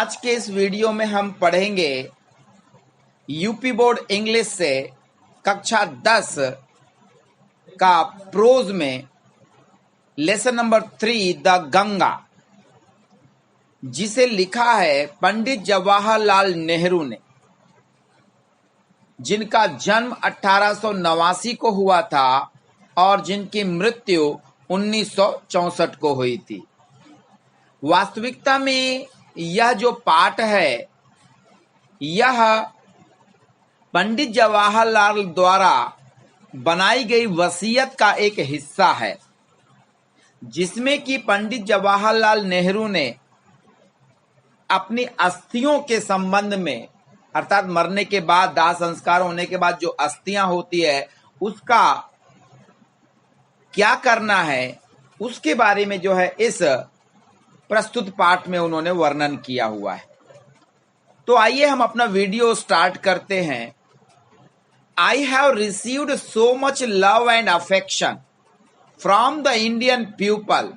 आज के इस वीडियो में हम पढ़ेंगे यूपी बोर्ड इंग्लिश से कक्षा 10 का प्रोज में लेसन नंबर 3 द गंगा, जिसे लिखा है पंडित जवाहरलाल नेहरू ने, जिनका जन्म 1889 को हुआ था और जिनकी मृत्यु 1964 को हुई थी। वास्तविकता में यह जो पाठ है यह पंडित जवाहरलाल द्वारा बनाई गई वसीयत का एक हिस्सा है, जिसमें कि पंडित जवाहरलाल नेहरू ने अपनी अस्थियों के संबंध में, अर्थात मरने के बाद, दाह संस्कार होने के बाद जो अस्थियां होती है उसका क्या करना है, उसके बारे में जो है इस प्रस्तुत पाठ में उन्होंने वर्णन किया हुआ है। तो आइए हम अपना वीडियो स्टार्ट करते हैं। I have received so much love and affection from the Indian people.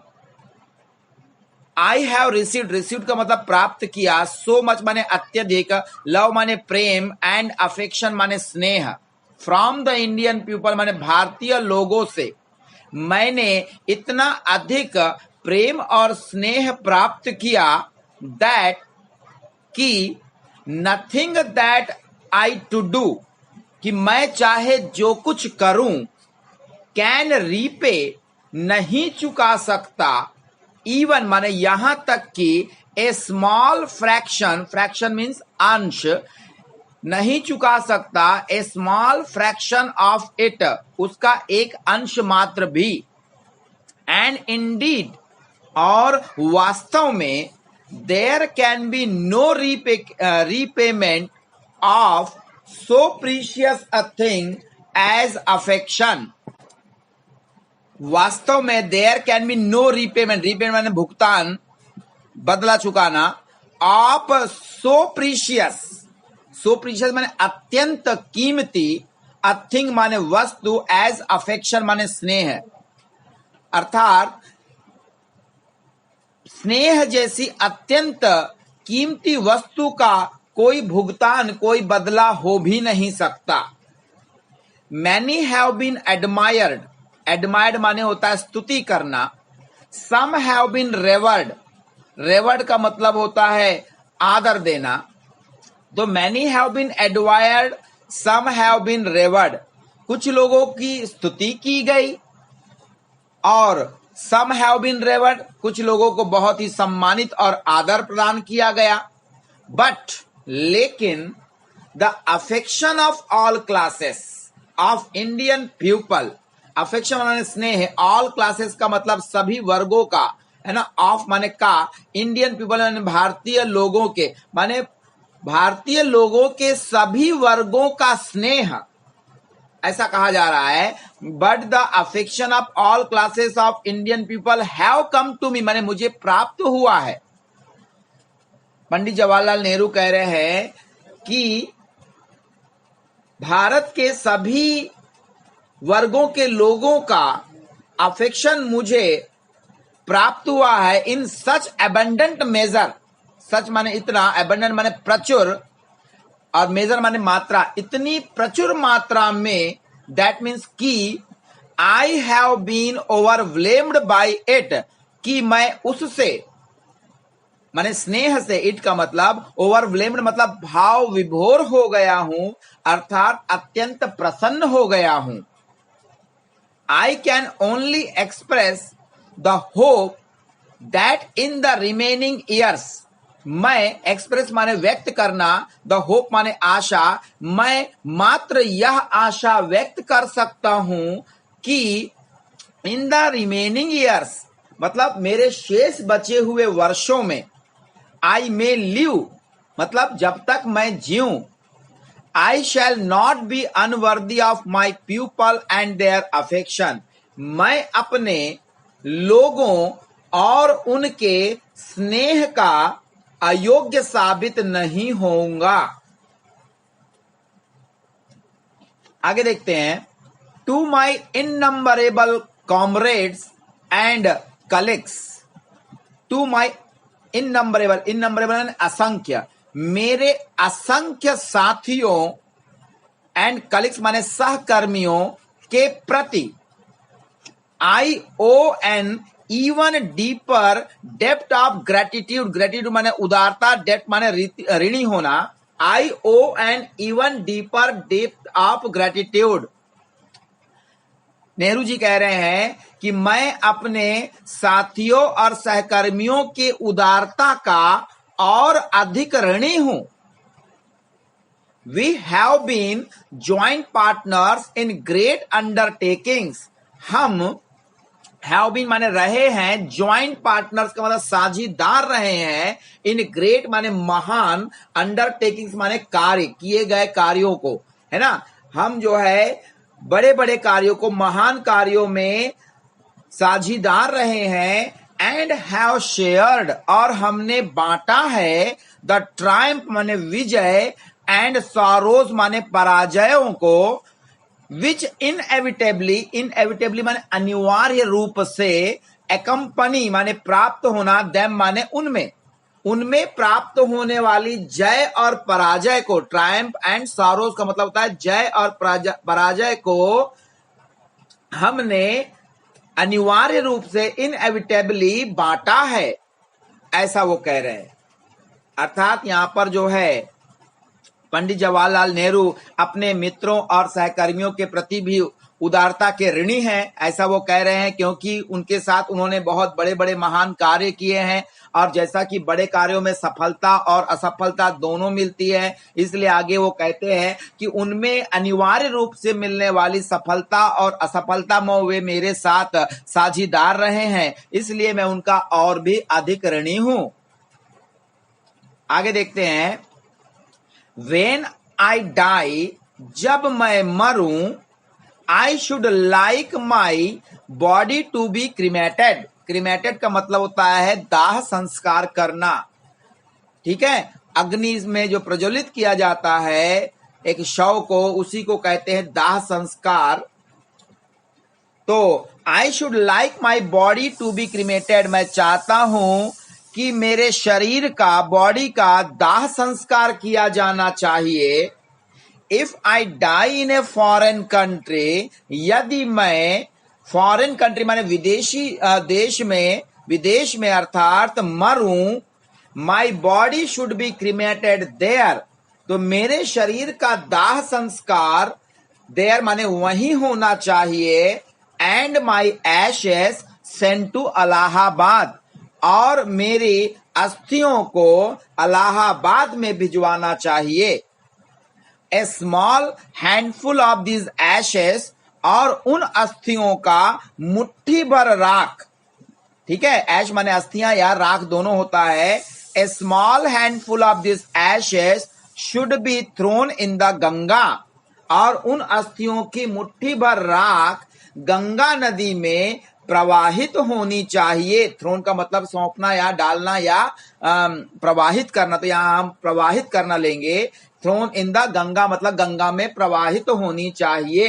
I have received का मतलब प्राप्त किया, सो मच माने अत्यधिक, लव माने प्रेम, एंड अफेक्शन माने स्नेह, फ्रॉम द इंडियन पीपल माने भारतीय लोगों से मैंने इतना अधिक प्रेम और स्नेह प्राप्त किया दैट कि nothing that I to do, कि मैं चाहे जो कुछ करूं, कैन रीपे नहीं चुका सकता, इवन माने यहां तक कि ए स्मॉल फ्रैक्शन मीन्स अंश, नहीं चुका सकता, ए स्मॉल फ्रैक्शन ऑफ इट, उसका एक अंश मात्र भी, एंड इंडीड और वास्तव में, there can be no repayment of so precious a thing as affection. वास्तव में there can be no repayment माने भुगतान, बदला चुकाना, ऑफ सो प्रीशियस माने अत्यंत कीमती, अ थिंग माने वस्तु, एज अफेक्शन माने स्नेह, अर्थात स्नेह जैसी अत्यंत कीमती वस्तु का कोई भुगतान, कोई बदला हो भी नहीं सकता। मैनी हैव बीन एडमायर्ड माने होता है स्तुति करना, सम हैव बीन रेवर्ड का मतलब होता है आदर देना। तो many have been admired, some have been rewarded, कुछ लोगों की स्तुति की गई और सम हैव बीन रेवर्ड, कुछ लोगों को बहुत ही सम्मानित और आदर प्रदान किया गया। बट लेकिन the affection of all classes of Indian people, affection माने स्नेह, ऑल क्लासेस का मतलब सभी वर्गों का है ना, ऑफ माने का, इंडियन पीपल माने भारतीय लोगों के, माने भारतीय लोगों के सभी वर्गों का स्नेह, ऐसा कहा जा रहा है। But the affection of all classes of Indian people have come to me, माने मुझे प्राप्त हुआ है। पंडित जवाहरलाल नेहरू कह रहे हैं कि भारत के सभी वर्गों के लोगों का अफेक्शन मुझे प्राप्त हुआ है इन सच एबंडेंट मेजर, सच माने इतना, एबंडेंट माने प्रचुर और मेजर माने मात्रा, इतनी प्रचुर मात्रा में, दैट मीन्स कि I have been overwhelmed by it, कि मैं उससे माने स्नेह से, इट का मतलब ओवरवेल्म्ड मतलब भाव विभोर हो गया हूं, अर्थात अत्यंत प्रसन्न हो गया हूं। I can only express the hope that in the remaining years, मैं एक्सप्रेस माने व्यक्त करना, द होप माने आशा, मैं मात्र यह आशा व्यक्त कर सकता हूं कि इन द रिमेनिंग ईयर्स मतलब मेरे शेष बचे हुए वर्षों में, आई मे लिव मतलब जब तक मैं जीऊं, I shall not be unworthy of my people and their affection, मैं अपने लोगों और उनके स्नेह का अयोग्य साबित नहीं होऊंगा। आगे देखते हैं। To my innumerable comrades and colleagues, to my innumerable, innumerable असंख्य, मेरे असंख्य साथियों एंड कलीग्स माने सहकर्मियों के प्रति I owe an even deeper depth of gratitude, gratitude माने उदारता, डेप्थ माने ऋणी होना, I owe an even deeper depth of gratitude. Nehru ji कह रहे हैं कि मैं अपने साथियों और सहकर्मियों के उदारता का और अधिक ऋणी हूं। We have been joint partners in great undertakings, हम हैव बीन माने रहे हैं, ज्वाइंट पार्टनर्स का मतलब साझीदार रहे हैं, इन ग्रेट माने महान, अंडरटेकिंग्स माने कार्य, किए गए कार्यों को, है ना। हम जो है बड़े बड़े कार्यों को, महान कार्यों में साझीदार रहे हैं। एंड हैव शेयर्ड, और हमने बांटा है, द ट्रायम्फ माने विजय, एंड सॉरोज माने पराजयों को, विच इनएविटेबली, इनएविटेबली माने अनिवार्य रूप से, एकम्पनी माने प्राप्त होना, देम माने उनमें, उनमें प्राप्त होने वाली जय और पराजय को, ट्रायम्फ एंड सॉरोज का मतलब होता है जय और पराजय को हमने अनिवार्य रूप से इनएविटेबली बांटा है, ऐसा वो कह रहे हैं। अर्थात यहां पर जो है पंडित जवाहरलाल नेहरू अपने मित्रों और सहकर्मियों के प्रति भी उदारता के ऋणी हैं, ऐसा वो कह रहे हैं, क्योंकि उनके साथ उन्होंने बहुत बड़े बड़े महान कार्य किए हैं, और जैसा कि बड़े कार्यों में सफलता और असफलता दोनों मिलती है, इसलिए आगे वो कहते हैं कि उनमें अनिवार्य रूप से मिलने वाली सफलता और असफलता में वे मेरे साथ साझीदार रहे हैं, इसलिए मैं उनका और भी अधिक ऋणी हूं। आगे देखते हैं, When I die, जब मैं मरूं, I should like my body to be cremated, cremated का मतलब होता है दाह संस्कार करना, ठीक है। अग्नि में जो प्रज्वलित किया जाता है एक शव को, उसी को कहते हैं दाह संस्कार। तो I should like my body to be cremated, मैं चाहता हूं कि मेरे शरीर का, बॉडी का दाह संस्कार किया जाना चाहिए। If I die in a foreign country, यदि मैं फॉरेन कंट्री माने विदेशी देश में, विदेश में अर्थात मरूं, my body should be cremated there, तो मेरे शरीर का दाह संस्कार देयर माने वहीं होना चाहिए। And my ashes sent to Allahabad, और मेरी अस्थियों को इलाहाबाद में भिजवाना चाहिए। A small handful of this ashes, और उन अस्थियों का मुट्ठी भर राख, ठीक है, ऐश माने अस्थियां या राख दोनों होता है। A small handful of this ashes should be thrown in the Ganga, और उन अस्थियों की मुट्ठी भर राख गंगा नदी में प्रवाहित होनी चाहिए। थ्रोन का मतलब सौंपना या डालना या प्रवाहित करना, तो यहां हम प्रवाहित करना लेंगे। थ्रोन इन द गंगा मतलब गंगा में प्रवाहित होनी चाहिए।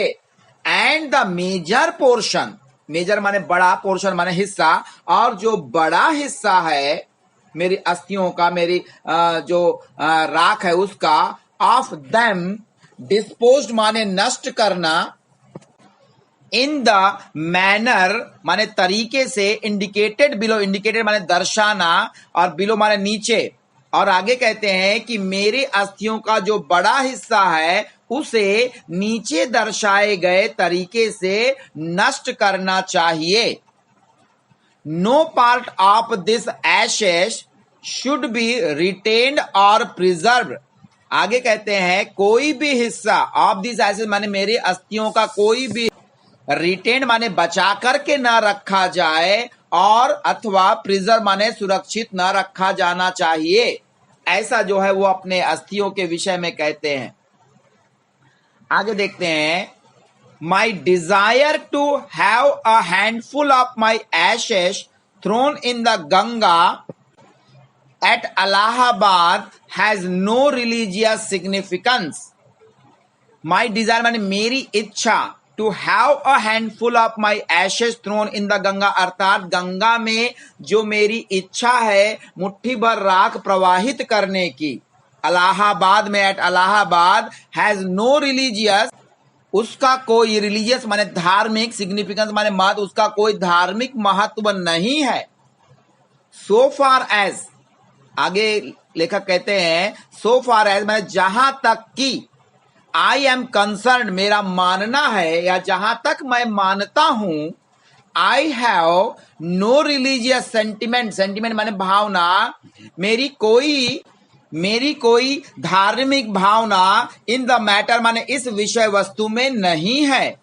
And the major portion, major माने बड़ा, पोर्शन माने हिस्सा, और जो बड़ा हिस्सा है मेरी अस्थियों का, मेरी जो राख है उसका, ऑफ देम डिस्पोज्ड माने नष्ट करना, इन द मैनर माने तरीके से, इंडिकेटेड बिलो, इंडिकेटेड माने दर्शाना और बिलो माने नीचे। और आगे कहते हैं कि मेरे अस्थियों का जो बड़ा हिस्सा है उसे नीचे दर्शाए गए तरीके से नष्ट करना चाहिए। No part of this ashes should be retained और प्रिजर्व। आगे कहते हैं कोई भी हिस्सा ऑफ दिस एशेस माने मेरी अस्थियों का कोई भी, रिटेन माने बचा करके ना रखा जाए, और अथवा प्रिजर्व माने सुरक्षित ना रखा जाना चाहिए, ऐसा जो है वो अपने अस्थियों के विषय में कहते हैं। आगे देखते हैं, my desire to have a handful of my ashes thrown in the Ganga at Allahabad has no religious significance. My desire माने मेरी इच्छा, to have a handful of my ashes thrown in the Ganga, अर्थात गंगा में जो मेरी इच्छा है मुट्ठी भर राख प्रवाहित करने की। इलाहाबाद में, at Allahabad, has no religious, उसका कोई रिलीजियस माने धार्मिक, सिग्निफिकेंस माने महत्व, उसका कोई धार्मिक महत्व नहीं है। सो फार एज, आगे लेखक कहते हैं सो फार एज माने जहां तक कि, आई एम कंसर्न, मेरा मानना है या जहां तक मैं मानता हूं, I have no religious sentiment, sentiment माने भावना, मेरी कोई धार्मिक भावना इन द मैटर माने इस विषय वस्तु में नहीं है।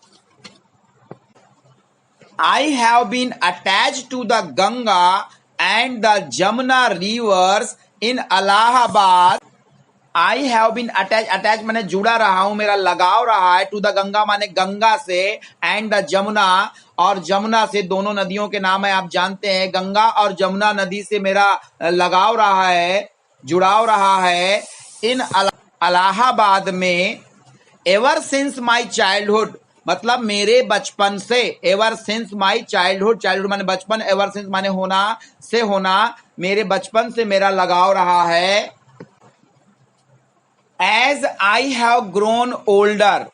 I have been attach to the Ganga and the Jamuna rivers in Allahabad. I have been attach, attach माने जुड़ा रहा हूं, मेरा लगाव रहा है, टू द गंगा माने गंगा से, एंड द जमुना, और जमुना से, दोनों नदियों के नाम है आप जानते हैं, गंगा और जमुना नदी से मेरा लगाव रहा है, जुड़ाव रहा है इन इलाहाबाद में। एवर सिंस माई चाइल्डहुड, मतलब मेरे बचपन से, ever since my childhood, childhood माने बचपन, एवर सिंस माने होना से होना, मेरे बचपन से मेरा लगाव रहा है। As I have grown older,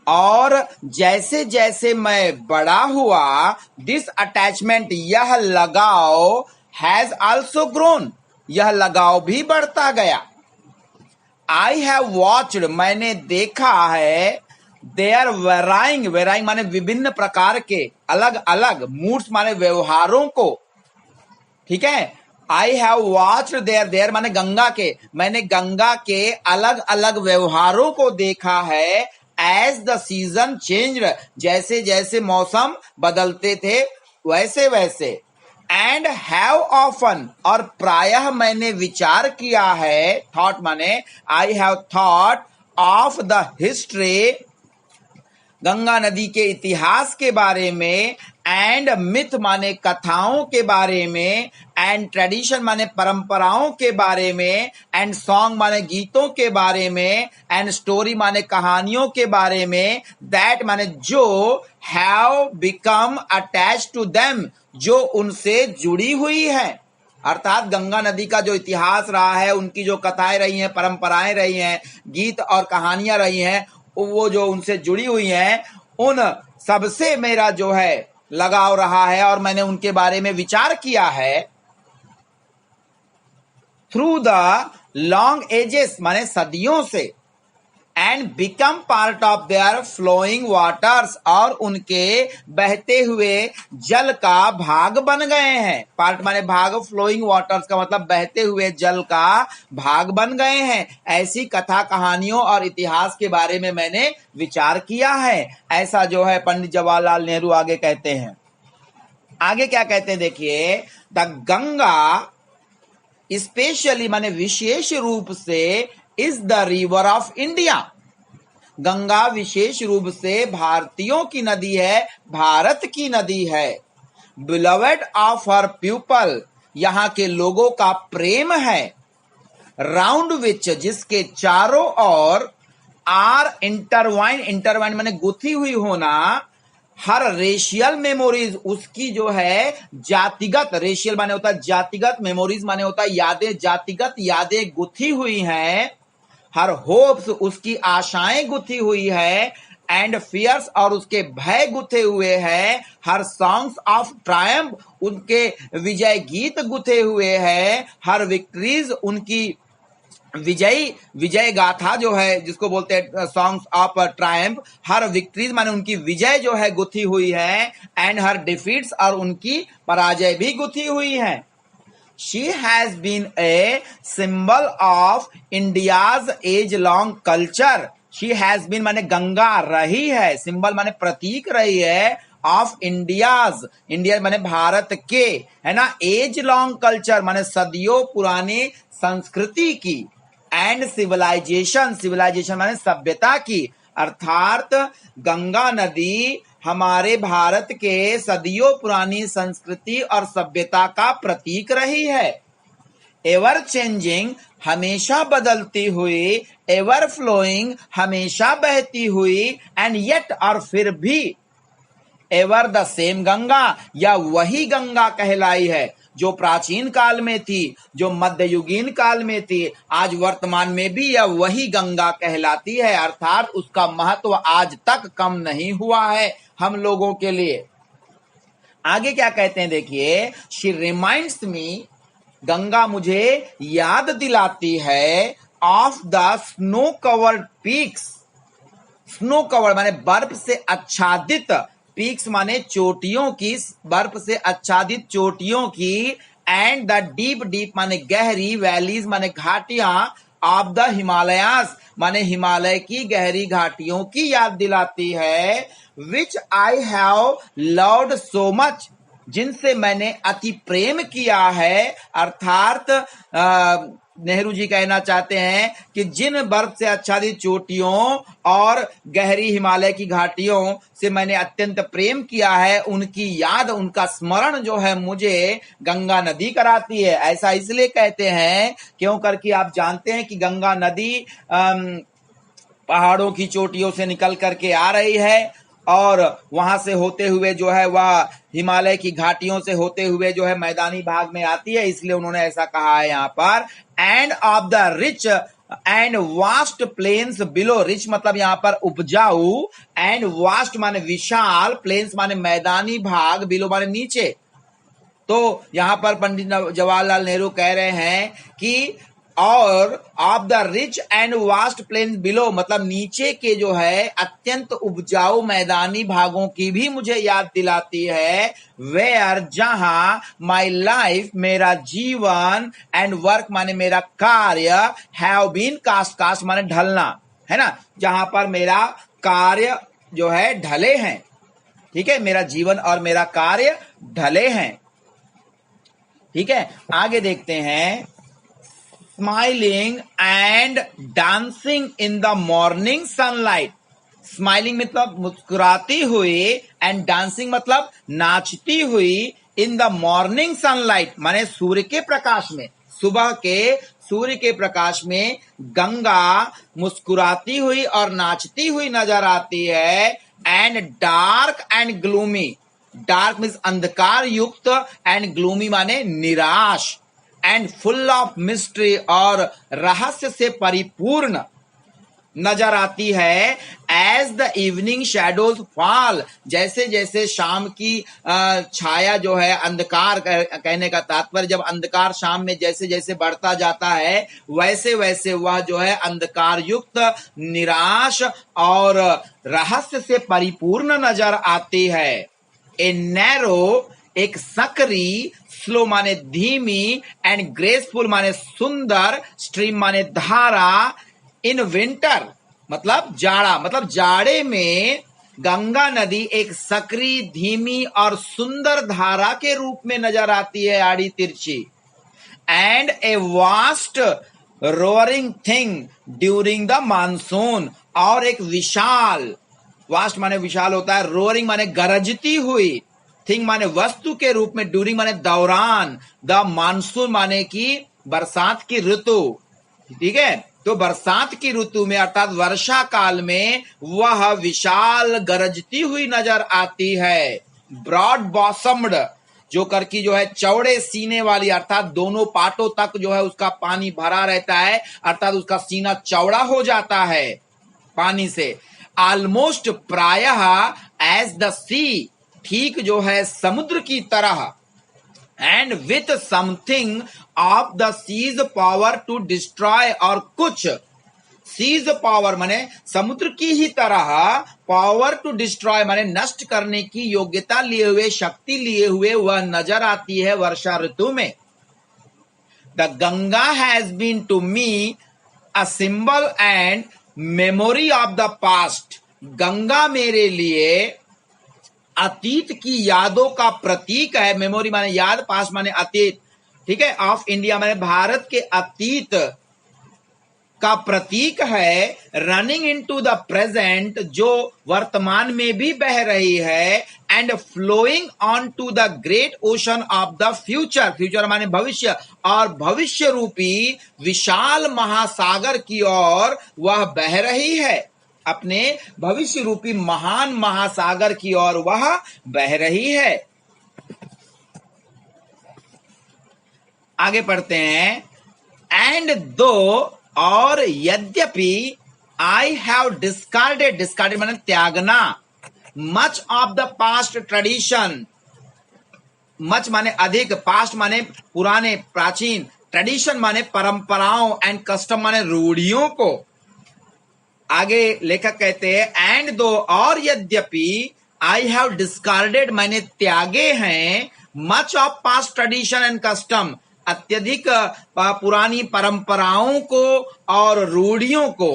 और जैसे जैसे मैं बड़ा हुआ, दिस अटैचमेंट, यह लगाव, हैज ऑल्सो ग्रोन, यह लगाव भी बढ़ता गया। आई हैव वॉच्ड, मैंने देखा है, देयर वेराइंग, वेराइंग माने विभिन्न प्रकार के, अलग अलग, मूड्स माने व्यवहारों को, ठीक है। I have watched there, there माने गंगा के, मैंने गंगा के अलग अलग व्यवहारों को देखा है। एज द सीजन चेंज, जैसे जैसे मौसम बदलते थे वैसे वैसे। एंड हैव ऑफन, और प्रायः मैंने विचार किया है, थॉट माने I have thought of the history, Ganga नदी के इतिहास के बारे में, एंड मिथ माने कथाओं के बारे में, एंड ट्रेडिशन माने परंपराओं के बारे में, एंड सॉन्ग माने गीतों के बारे में, एंड स्टोरी माने कहानियों के बारे में, दैट माने जो, have become attach to them, जो उनसे जुड़ी हुई है। अर्थात गंगा नदी का जो इतिहास रहा है, उनकी जो कथाएं रही हैं, परंपराएं रही हैं, गीत और कहानियां रही हैं, वो जो उनसे जुड़ी हुई हैं, उन सबसे मेरा जो है लगाव रहा है, और मैंने उनके बारे में विचार किया है। थ्रू द लॉन्ग एजेस माने सदियों से, and become part of their flowing waters, और उनके बहते हुए जल का भाग बन गए हैं। पार्ट माने भाग, फ्लोइंग वाटर्स का मतलब बहते हुए जल का भाग बन गए हैं। ऐसी कथा कहानियों और इतिहास के बारे में मैंने विचार किया है, ऐसा जो है पंडित जवाहरलाल नेहरू आगे कहते हैं। आगे क्या कहते हैं देखिए, द गंगा स्पेशली माने विशेष रूप से, is the river of India, Ganga विशेष रूप से भारतीयों की नदी है, भारत की नदी है। बिलवेड ऑफ हर पीपल, यहाँ के लोगों का प्रेम है। राउंड विच, जिसके चारों ओर, आर इंटरवाइन, इंटरवाइन माने गुथी हुई होना, हर रेशियल मेमोरीज, उसकी जो है जातिगत, रेशियल माने होता है जातिगत, मेमोरीज माने होता है यादें, जातिगत यादें गुथी हुई हैं। हर होप्स, उसकी आशाएं गुथी हुई है। एंड फियर्स, और उसके भय गुथे हुए हैं। हर सॉन्ग्स ऑफ ट्रायम्फ, उनके विजय गीत गुथे हुए हैं। हर विक्ट्रीज, उनकी विजय गाथा जो है, जिसको बोलते हैं songs of Triumph, her victories माने उनकी विजय जो है गुथी हुई है। एंड हर डिफीट्स, और उनकी पराजय भी गुथी हुई है। She has been a symbol of India's age-long culture. She has been माने गंगा रही है, सिंबल माने प्रतीक रही है, ऑफ इंडियाज, इंडिया माने भारत के, है ना, एज लॉन्ग कल्चर माने सदियों पुरानी संस्कृति की, एंड सिविलाइजेशन, सिविलाइजेशन माने सभ्यता की। अर्थात गंगा नदी हमारे भारत के सदियों पुरानी संस्कृति और सभ्यता का प्रतीक रही है। एवर चेंजिंग हमेशा बदलती हुई, एवर फ्लोइंग हमेशा बहती हुई, एंड येट और फिर भी एवर द सेम गंगा या वही गंगा कहलाई है जो प्राचीन काल में थी, जो मध्ययुगीन काल में थी, आज वर्तमान में भी यह वही गंगा कहलाती है। अर्थात उसका महत्व आज तक कम नहीं हुआ है हम लोगों के लिए। आगे क्या कहते हैं देखिए, शी रिमाइंड्स मी, गंगा मुझे याद दिलाती है, of the snow covered peaks, snow covered माने बर्फ से आच्छादित, पीक्स माने चोटियों की, बर्फ से आच्छादित चोटियों की, एंड द डीप डीप माने गहरी, वैलीज माने घाटियां, ऑफ द हिमालयास माने हिमालय की गहरी घाटियों की याद दिलाती है, which I have loved so much, जिनसे मैंने अति प्रेम किया है। अर्थात नेहरू जी कहना चाहते हैं कि जिन बर्फ से आच्छादित चोटियों और गहरी हिमालय की घाटियों से मैंने अत्यंत प्रेम किया है, उनकी याद, उनका स्मरण जो है मुझे गंगा नदी कराती है। ऐसा इसलिए कहते हैं क्यों करके आप जानते हैं कि गंगा नदी पहाड़ों की चोटियों से निकल करके आ रही है और वहां से होते हुए जो है वह हिमालय की घाटियों से होते हुए जो है मैदानी भाग में आती है, इसलिए उन्होंने ऐसा कहा है यहाँ पर। And of the rich and vast plains below, rich मतलब यहाँ पर उपजाऊ, एंड वास्ट माने विशाल, प्लेन्स माने मैदानी भाग, बिलो माने नीचे। तो यहां पर पंडित जवाहरलाल नेहरू कह रहे हैं कि और of the rich and vast plain below, मतलब नीचे के जो है अत्यंत उपजाऊ मैदानी भागों की भी मुझे याद दिलाती है, वेयर जहां माई लाइफ मेरा जीवन, एंड वर्क माने मेरा कार्य, हैव बीन कास्ट, कास्ट माने ढलना है ना, जहां पर मेरा कार्य जो है ढले हैं। ठीक है, मेरा जीवन और मेरा कार्य ढले हैं। ठीक है, आगे देखते हैं, smiling and dancing in the morning sunlight, smiling मतलब मुस्कुराती हुई, एंड डांसिंग मतलब नाचती हुई, इन द मॉर्निंग सनलाइट माने सूर्य के प्रकाश में, सुबह के सूर्य के प्रकाश में गंगा मुस्कुराती हुई और नाचती हुई नजर आती है। And dark and gloomy, dark means अंधकार युक्त, एंड ग्लूमी माने निराश, एंड फुल ऑफ मिस्ट्री और रहस्य से परिपूर्ण नजर आती है। As the evening shadows fall, जैसे जैसे शाम की छाया जो है, अंधकार कहने का तात्पर्य, जब अंधकार शाम में जैसे जैसे बढ़ता जाता है वैसे वैसे वह जो है अंधकार युक्त, निराश और रहस्य से परिपूर्ण नजर आती है। ए नैरो, एक सकरी, स्लो माने धीमी, एंड ग्रेसफुल माने सुंदर, स्ट्रीम माने धारा, इन विंटर मतलब जाड़ा, मतलब जाड़े में गंगा नदी एक सकरी, धीमी और सुंदर धारा के रूप में नजर आती है, आड़ी तिरछी। And a vast roaring thing during the monsoon, और एक विशाल, वास्ट माने विशाल होता है, रोअरिंग माने गरजती हुई, थिंग माने वस्तु के रूप में, ड्यूरिंग माने दौरान, द मानसून माने की बरसात की ऋतु। ठीक है, तो बरसात की ऋतु में अर्थात वर्षा काल में वह विशाल गरजती हुई नजर आती है। ब्रॉड बॉसम्ड, जो करके जो है चौड़े सीने वाली, अर्थात दोनों पाटों तक जो है उसका पानी भरा रहता है, अर्थात उसका सीना चौड़ा हो जाता है पानी से। ऑलमोस्ट प्रायः एज द सी, ठीक जो है समुद्र की तरह। And with something of the sea's power to destroy, और कुछ सीज पावर माने समुद्र की ही तरह, पावर टू डिस्ट्रॉय माने नष्ट करने की योग्यता लिए हुए, शक्ति लिए हुए वह नजर आती है वर्षा ऋतु में। The Ganga has been to me a symbol and memory of the past, Ganga मेरे लिए अतीत की यादों का प्रतीक है। मेमोरी माने याद, पास्ट माने अतीत। ठीक है, ऑफ इंडिया माने भारत के अतीत का प्रतीक है, रनिंग इनटू द प्रेजेंट, जो वर्तमान में भी बह रही है, and flowing on to the great ocean of the future, future माने भविष्य, और भविष्य रूपी विशाल महासागर की ओर वह बह रही है, अपने भविष्य रूपी महान महासागर की ओर वह बह रही है। आगे पढ़ते हैं, एंड दो, और यद्यपि, आई हैव डिस्कार्डेड, डिस्कार्डेड माने त्यागना, much of the past tradition, much माने अधिक, पास्ट माने पुराने प्राचीन, ट्रेडिशन माने परंपराओं, एंड कस्टम माने रूढ़ियों को। आगे लेखक कहते हैं, एंड दो, और यद्यपि, आई हैव डिस्कार्डेड माने त्यागे हैं, much of past tradition and custom, अत्यधिक पुरानी परंपराओं को और रूढ़ियों को,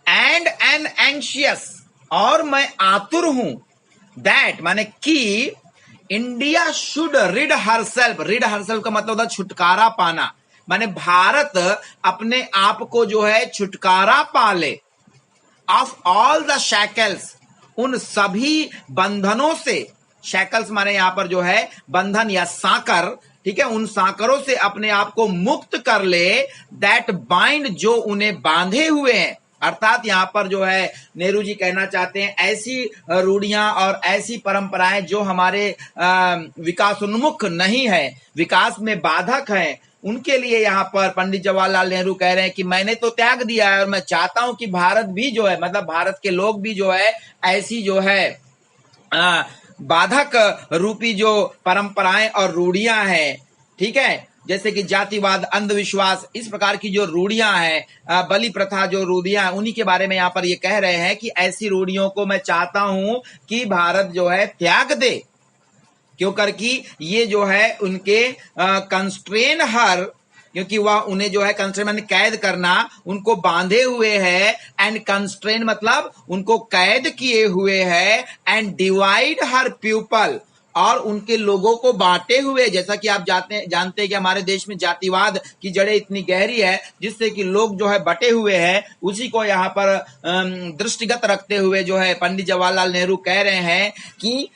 एंड एन एंशियस, और मैं आतुर हूं, दैट माने कि, India should rid herself, rid herself का मतलब होता है छुटकारा पाना, माने भारत अपने आप को जो है छुटकारा पाले, ऑफ ऑल द शैकल्स, उन सभी बंधनों से, शैकल्स माने यहां पर जो है बंधन या साकर, ठीक है, उन साकरों से अपने आप को मुक्त कर ले, दैट बाइंड, जो उन्हें बांधे हुए हैं। अर्थात यहां पर जो है नेहरू जी कहना चाहते हैं, ऐसी रूढ़ियां और ऐसी परंपराएं जो हमारे विकासोन्मुख नहीं है, विकास में बाधक है, उनके लिए यहाँ पर पंडित जवाहरलाल नेहरू कह रहे हैं कि मैंने तो त्याग दिया है, और मैं चाहता हूं कि भारत भी जो है, मतलब भारत के लोग भी जो है ऐसी जो है बाधक रूपी जो परंपराएं और रूढ़ियां हैं, ठीक है, जैसे कि जातिवाद, अंधविश्वास, इस प्रकार की जो रूढ़ियां हैं, बलि प्रथा जो रूढ़ियां हैं, उन्हीं के बारे में यहाँ पर ये कह रहे हैं कि ऐसी रूढ़ियों को मैं चाहता हूं कि भारत जो है त्याग दे, क्यों करके ये जो है उनके कंस्ट्रेन हर, क्योंकि वह उन्हें जो है कंस्ट्रेन माने कैद करना, उनको बांधे हुए है, एंड कंस्ट्रेन मतलब उनको कैद किए हुए है, एंड डिवाइड हर पीपल, और उनके लोगों को बांटे हुए, जैसा कि आप जानते हैं कि हमारे देश में जातिवाद की जड़ें इतनी गहरी है, जिससे कि लोग जो है बटे हुए हैं, उसी को यहाँ पर दृष्टिगत रखते हुए जो है पंडित जवाहरलाल नेहरू कह रहे हैं कि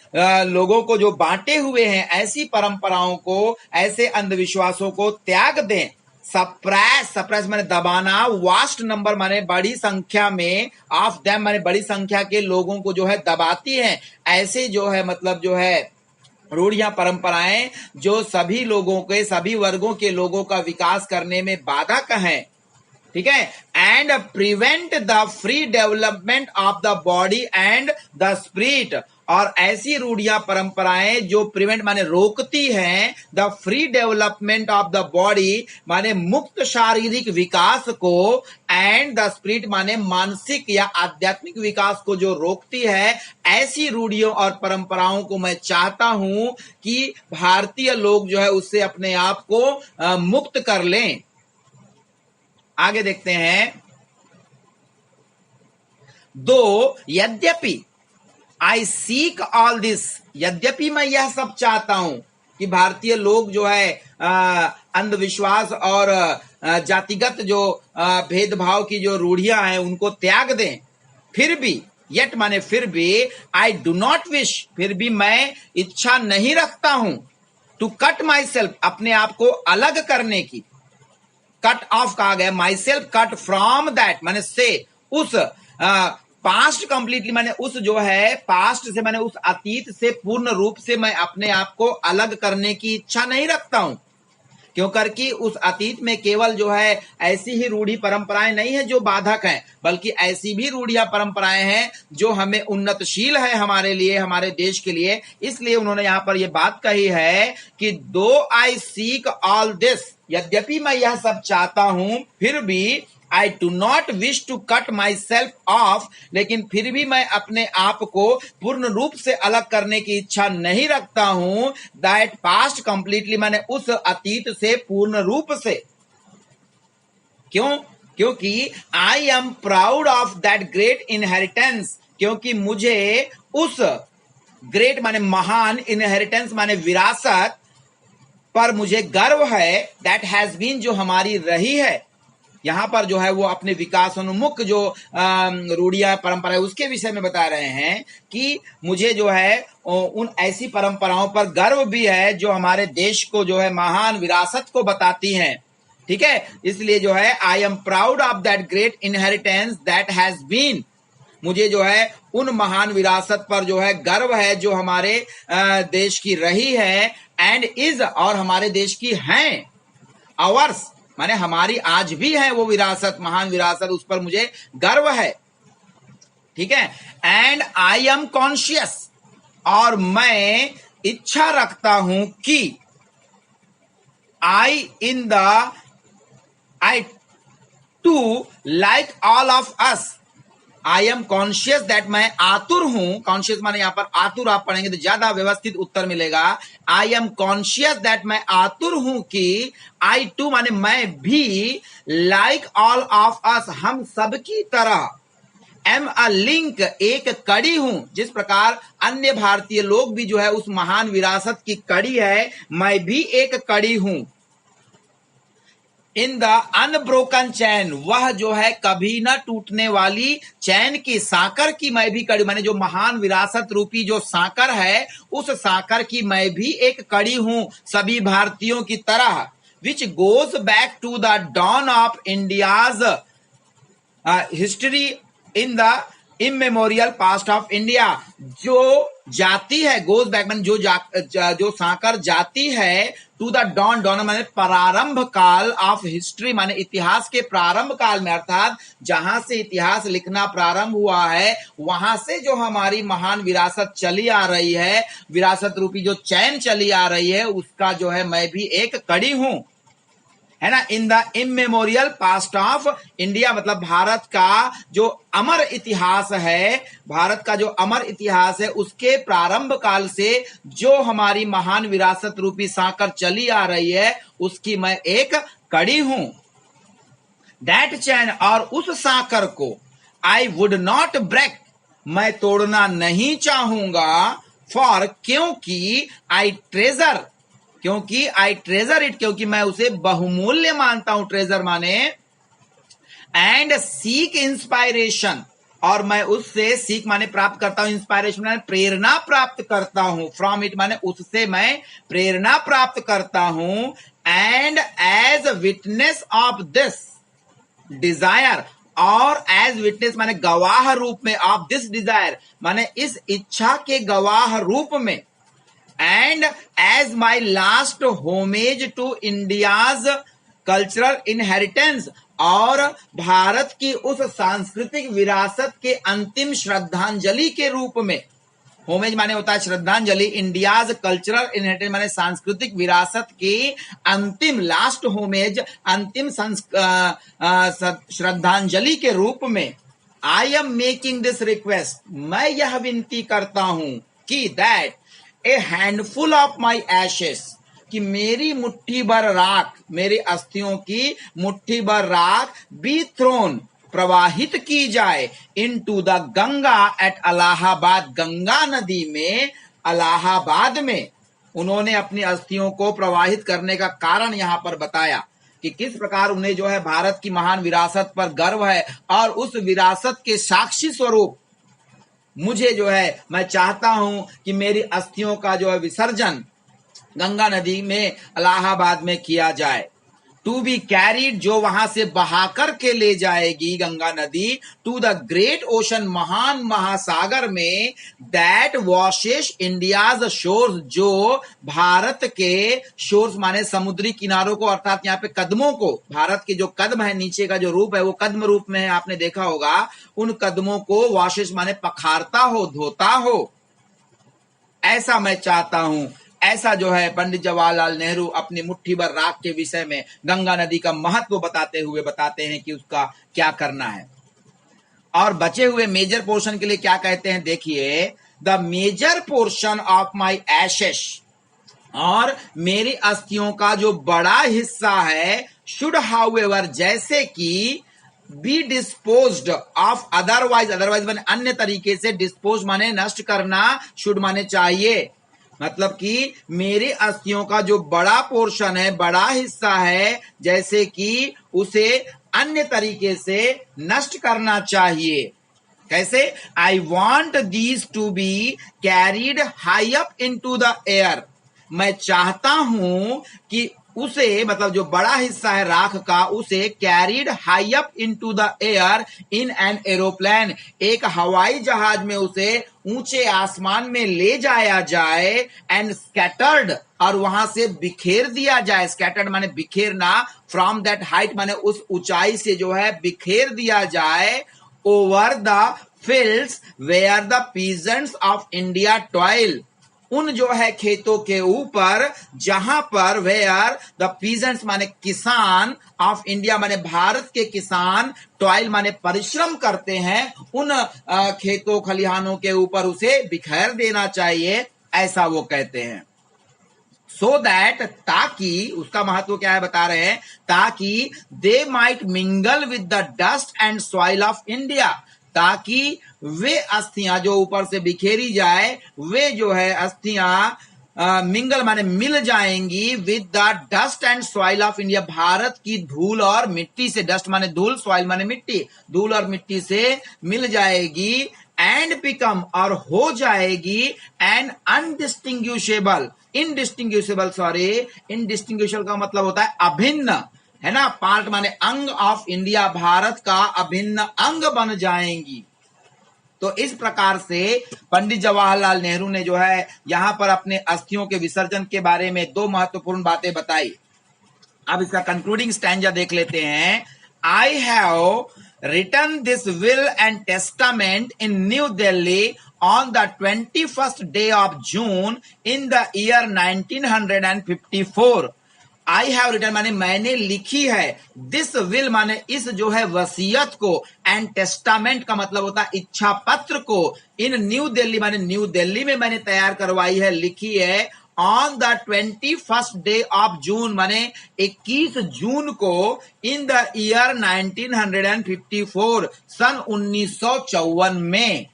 लोगों को जो बांटे हुए हैं, ऐसी परंपराओं को, ऐसे अंधविश्वासों को त्याग दें। सप्रेस, सप्रेस माने दबाना, वास्ट नंबर माने बड़ी संख्या में, ऑफ देम माने बड़ी संख्या के लोगों को जो है दबाती हैं, ऐसे जो है मतलब जो है रूढ़ियां परंपराएं जो सभी लोगों के, सभी वर्गों के लोगों का विकास करने में बाधक हैं, ठीक है, and prevent the free development of the body and the spirit, और ऐसी रूढ़ियां परंपराएं जो प्रिवेंट माने रोकती हैं, the free development of the body माने मुक्त शारीरिक विकास को, एंड द स्पिरिट माने मानसिक या आध्यात्मिक विकास को जो रोकती है, ऐसी रूढ़ियों और परंपराओं को मैं चाहता हूं कि भारतीय लोग जो है उससे अपने आप को मुक्त कर लें। आगे देखते हैं, दो यद्यपि, आई सीक ऑल दिस, यद्यपि मैं यह सब चाहता हूं कि भारतीय लोग जो है अंधविश्वास और जातिगत जो भेदभाव की जो रूढ़ियां हैं उनको त्याग दें, फिर भी, यट माने फिर भी, आई डू नॉट विश, फिर भी मैं इच्छा नहीं रखता हूं, टू कट माई सेल्फ, अपने आप को अलग करने की, कट ऑफ कहा गया, my self cut from that माने से, उस पास्ट कंप्लीटली माने उस जो है पास्ट से माने उस अतीत से पूर्ण रूप से मैं अपने आप को अलग करने की इच्छा नहीं रखता हूं, क्यों करके उस अतीत में केवल जो है ऐसी ही रूढ़ी परंपराएं नहीं है जो बाधक हैं, बल्कि ऐसी भी रूढ़ियां परंपराएं हैं जो हमें उन्नतशील है, हमारे लिए, हमारे देश के लिए। इसलिए उन्होंने यहां पर यह बात कही है कि दो आई सीक ऑल दिस, यद्यपि मैं यह सब चाहता हूं, फिर भी I do not wish to cut myself off, लेकिन फिर भी मैं अपने आप को पूर्ण रूप से अलग करने की इच्छा नहीं रखता हूं, दैट पास्ट कंप्लीटली माने उस अतीत से पूर्ण रूप से। क्यों? क्योंकि आई am proud of that great inheritance, क्योंकि मुझे उस ग्रेट माने महान, इनहेरिटेंस माने विरासत पर मुझे गर्व है, दैट हैज बीन जो हमारी रही है, यहाँ पर जो है वो अपने विकासोन्मुख जो रूढ़ियां परंपरा है उसके विषय में बता रहे हैं कि मुझे जो है उन ऐसी परंपराओं पर गर्व भी है जो हमारे देश को जो है महान विरासत को बताती हैं। ठीक है, इसलिए जो है I am proud of that great inheritance that has been, मुझे जो है उन महान विरासत पर जो है गर्व है जो हमारे देश की रही है, एंड इज, और हमारे देश की हैं, आवर्स माने हमारी आज भी है वो विरासत, महान विरासत, उस पर मुझे गर्व है। ठीक है, एंड आई एम कॉन्शियस, और मैं इच्छा रखता हूं कि I too, like all of us, I am conscious that, मैं आतुर हूं, कॉन्शियस माने यहां पर आतुर आप पढ़ेंगे तो ज्यादा व्यवस्थित उत्तर मिलेगा। I am conscious that, मैं आतुर हूं कि I too माने मैं भी, like all of us, हम सबकी तरह, am a link, एक कड़ी हूं, जिस प्रकार अन्य भारतीय लोग भी जो है उस महान विरासत की कड़ी है, मैं भी एक कड़ी हूं। इन द अनब्रोकन चैन, वह जो है कभी न टूटने वाली चैन की, साकर की मैं भी कड़ी, माने जो महान विरासत रूपी जो साकर है उस साकर की मैं भी एक कड़ी हूं सभी भारतीयों की तरह। Which goes back to the dawn of India's history in the immemorial past of India, जो जाती है, गोज बैक मैंने जो साकर जाती है, टू द डॉन, डॉन माने प्रारंभ काल ऑफ हिस्ट्री, माने इतिहास के प्रारंभ काल में, अर्थात जहां से इतिहास लिखना प्रारंभ हुआ है वहां से जो हमारी महान विरासत चली आ रही है, विरासत रूपी जो चैन चली आ रही है, उसका जो है मैं भी एक कड़ी हूं, है ना। इन the immemorial past of India, मतलब भारत का जो अमर इतिहास है, भारत का जो अमर इतिहास है उसके प्रारंभ काल से जो हमारी महान विरासत रूपी साकर चली आ रही है उसकी मैं एक कड़ी हूं। दैट चैन, और उस साकर को, आई वुड नॉट ब्रेक, मैं तोड़ना नहीं चाहूंगा, फॉर, क्योंकि, आई ट्रेजर, क्योंकि आई ट्रेजर इट, क्योंकि मैं उसे बहुमूल्य मानता हूं, ट्रेजर माने, एंड सीक इंस्पायरेशन, और मैं उससे, सीक माने प्राप्त करता हूं, इंस्पायरेशन माने प्रेरणा प्राप्त करता हूं, फ्रॉम इट माने उससे मैं प्रेरणा प्राप्त करता हूं, and as witness of this desire, और एज विटनेस माने गवाह रूप में, ऑफ दिस डिजायर माने इस इच्छा के गवाह रूप में, and as my last homage to India's cultural inheritance, और भारत की उस सांस्कृतिक विरासत के अंतिम श्रद्धांजलि के रूप में, होमेज माने होता है श्रद्धांजलि, इंडियाज कल्चरल इनहेरिटेंस माने सांस्कृतिक विरासत की अंतिम, लास्ट होमेज, अंतिम श्रद्धांजलि के रूप में, I am making this request, मैं यह विनती करता हूं कि that A handful of my ashes, कि मेरी मुट्ठी भर राख, मेरी अस्थियों की मुट्ठी भर राख, बी थ्रोन, प्रवाहित की जाए, into the Ganga at Allahabad, Ganga नदी में, इलाहाबाद में। उन्होंने अपनी अस्थियों को प्रवाहित करने का कारण यहां पर बताया कि किस प्रकार उन्हें जो है भारत की महान विरासत पर गर्व है, और उस विरासत के साक्षी स्वरूप मुझे जो है, मैं चाहता हूं कि मेरी अस्थियों का जो है विसर्जन गंगा नदी में, इलाहाबाद में किया जाए। टू बी कैरीड, जो वहां से बहाकर के ले जाएगी गंगा नदी, टू द ग्रेट ओशन, महान महासागर में, दैट वॉशेस इंडियाज शोर्स, जो भारत के शोर्स माने समुद्री किनारों को, अर्थात यहाँ पे कदमों को, भारत के जो कदम है, नीचे का जो रूप है वो कदम रूप में है, आपने देखा होगा, उन कदमों को वॉशेस माने पखारता हो, धोता हो, ऐसा मैं चाहता हूं। ऐसा जो है पंडित जवाहरलाल नेहरू अपनी मुट्ठी भर राख के विषय में गंगा नदी का महत्व बताते हुए बताते हैं कि उसका क्या करना है। और बचे हुए मेजर पोर्शन के लिए क्या कहते हैं, देखिए, the major portion of my ashes, और मेरी अस्थियों का जो बड़ा हिस्सा है, शुड हाउएवर, जैसे कि, be disposed of otherwise, otherwise माने अन्य तरीके से, डिस्पोज माने नष्ट करना, शुड माने चाहिए, मतलब कि मेरी अस्थियों का जो बड़ा पोर्शन है, बड़ा हिस्सा है, जैसे कि उसे अन्य तरीके से नष्ट करना चाहिए। कैसे? I want these to be carried high up into the air. मैं चाहता हूं कि उसे, मतलब जो बड़ा हिस्सा है राख का, उसे carried high up into the air in an aeroplane, एक हवाई जहाज में उसे ऊंचे आसमान में ले जाया जाए, एंड स्कैटर्ड, और वहां से बिखेर दिया जाए। स्कैटर्ड माने बिखेरना, फ्रॉम दैट हाइट माने उस ऊंचाई से जो है बिखेर दिया जाए, over the fields where the peasants of India toil, उन जो है खेतों के ऊपर जहां पर वेयर द पीजेंट्स माने किसान, ऑफ इंडिया माने भारत के किसान, टॉयल माने परिश्रम करते हैं, उन खेतों खलिहानों के ऊपर उसे बिखेर देना चाहिए, ऐसा वो कहते हैं। सो दैट, ताकि, उसका महत्व क्या है बता रहे हैं, ताकि they might mingle with the dust and soil of India, ताकि वे अस्थियां जो ऊपर से बिखेरी जाए, वे जो है अस्थियां मिंगल माने मिल जाएंगी with the dust and soil of India, Bharat की धूल और मिट्टी से। डस्ट माने धूल, सॉइल माने मिट्टी, धूल और मिट्टी से मिल जाएगी, एंड बिकम, और हो जाएगी, एन अनडिस्टिंग्विशेबल, इनडिस्टिंग्विशेबल, सॉरी, इनडिस्टिंग्विशेबल का मतलब होता है अभिन्न, है ना, पार्ट माने अंग ऑफ इंडिया, भारत का अभिन्न अंग बन जाएंगी। तो इस प्रकार से पंडित जवाहरलाल नेहरू ने जो है यहां पर अपने अस्थियों के विसर्जन के बारे में दो महत्वपूर्ण बातें बताई। अब इसका कंक्लूडिंग स्टैंजा देख लेते हैं। I have written this will and testament in New Delhi on the 21st day of June in the year 1954. I have written माने मैंने लिखी है, दिस विल माने इस जो है वसीयत को, एंड टेस्टामेंट का मतलब होता है इच्छा पत्र को, इन न्यू दिल्ली माने न्यू दिल्ली में मैंने तैयार करवाई है, लिखी है, on the 21st day of June माने 21 जून को, इन द ईयर 1954 सन 1954 में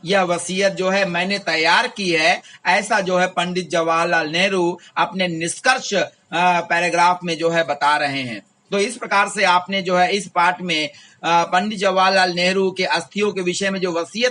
यह वसीयत जो है मैंने तैयार की है, ऐसा जो है पंडित जवाहरलाल नेहरू अपने निष्कर्ष पैराग्राफ में जो है बता रहे हैं। तो इस प्रकार से आपने जो है इस पाठ में पंडित जवाहरलाल नेहरू के अस्थियों के विषय में जो वसीयत